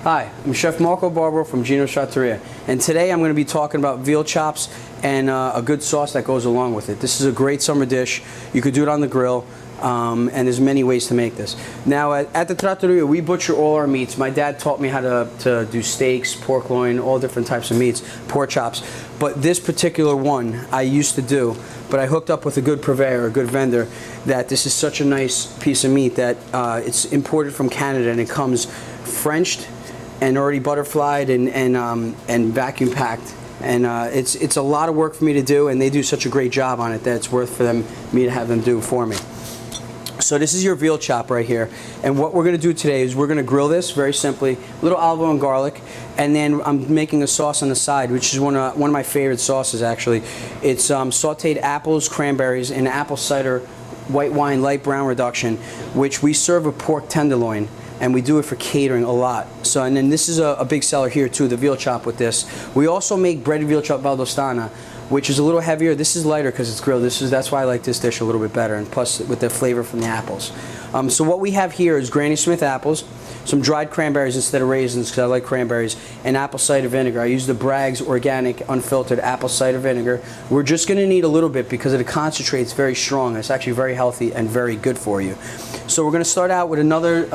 Hi, I'm Chef Marco Barbaro from Gino's Trattoria, and today I'm going to be talking about veal chops and a good sauce that goes along with it. This is a great summer dish. You could do it on the grill, and there's many ways to make this. Now at the Trattoria, we butcher all our meats. My dad taught me how to do steaks, pork loin, all different types of meats, pork chops. But this particular one I used to do, but I hooked up with a good purveyor, a good vendor, that this is such a nice piece of meat that it's imported from Canada, and it comes Frenched and already butterflied and vacuum packed, and it's a lot of work for me to do, and they do such a great job on it that it's worth for me to have them do for me. So this is your veal chop right here, and what we're going to do today is we're going to grill this very simply, a little olive oil and garlic, and then I'm making a sauce on the side, which is one of my favorite sauces actually. It's sautéed apples, cranberries, and apple cider white wine light brown reduction, which we serve with pork tenderloin. And we do it for catering a lot. So, and then this is a big seller here too, the veal chop with this. We also make breaded veal chop valdostana, which is a little heavier. This is lighter because it's grilled. That's why I like this dish a little bit better, and plus with the flavor from the apples. So what we have here is Granny Smith apples, some dried cranberries instead of raisins because I like cranberries, and apple cider vinegar. I use the Bragg's organic unfiltered apple cider vinegar. We're just going to need a little bit because the concentrate's very strong. It's actually very healthy and very good for you. So we're going to start out with another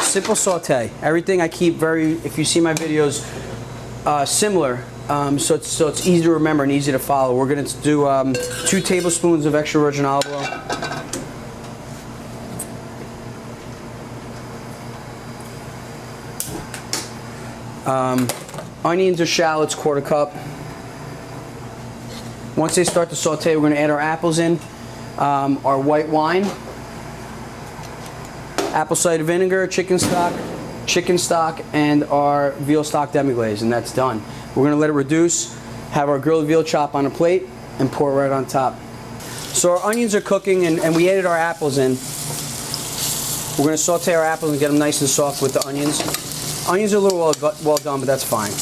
simple saute. Everything I keep very, if you see my videos, similar, so it's easy to remember and easy to follow. We're going to do 2 tablespoons of extra virgin olive oil. Onions or shallots, 1/4 cup. Once they start to saute, we're going to add our apples in, our white wine, apple cider vinegar, chicken stock, and our veal stock demi-glaze, and that's done. We're going to let it reduce, have our grilled veal chop on a plate, and pour it right on top. So our onions are cooking, and we added our apples in. We're going to saute our apples and get them nice and soft with the onions. Onions are a little well done, but that's fine.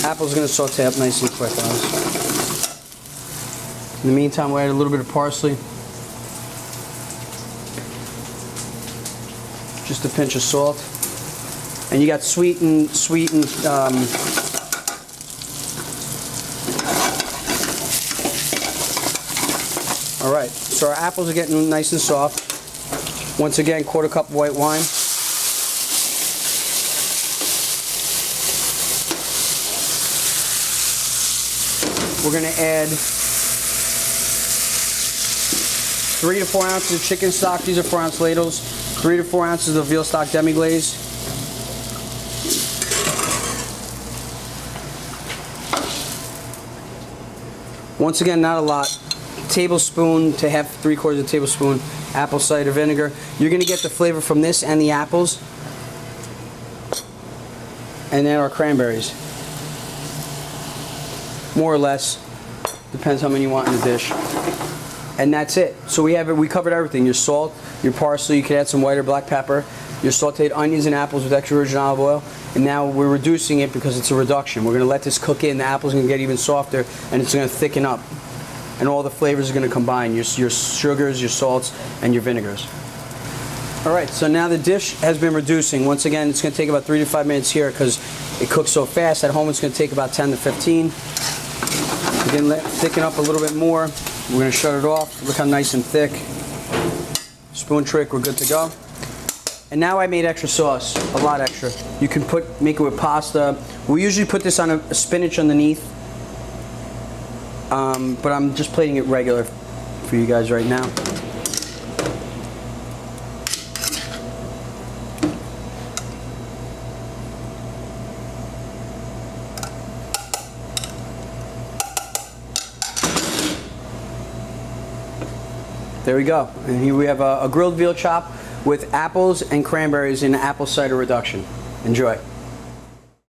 Apple's going to saute up nice and quick. In the meantime, we'll add a little bit of parsley, just a pinch of salt, and you got sweet and all right. So our apples are getting nice and soft. Once again, 1/4 cup of white wine. We're going to add 3 to 4 ounces of chicken stock. These are 4-ounce ladles. 3 to 4 ounces of veal stock demi-glaze. Once again, not a lot. Tablespoon to 3/4 tablespoon apple cider vinegar. You're going to get the flavor from this and the apples. And then our cranberries. More or less, depends how many you want in the dish, and that's it. So we covered everything: your salt, your parsley. You can add some white or black pepper, your sautéed onions and apples with extra virgin olive oil, and now we're reducing it because it's a reduction. We're going to let this cook in. The apple's going to get even softer, and it's going to thicken up, and all the flavors are going to combine: your sugars, your salts, and your vinegars. All right, so now the dish has been reducing. Once again, it's going to take about 3 to 5 minutes here because it cooks so fast. At home, it's going to take about 10 to 15. Again, let it thicken up a little bit more. We're going to shut it off. Look how nice and thick. Spoon trick, we're good to go. And now I made extra sauce, a lot extra. You can make it with pasta. We usually put this on a spinach underneath, but I'm just plating it regular for you guys right now. There we go. And here we have a grilled veal chop with apples and cranberries in apple cider reduction. Enjoy.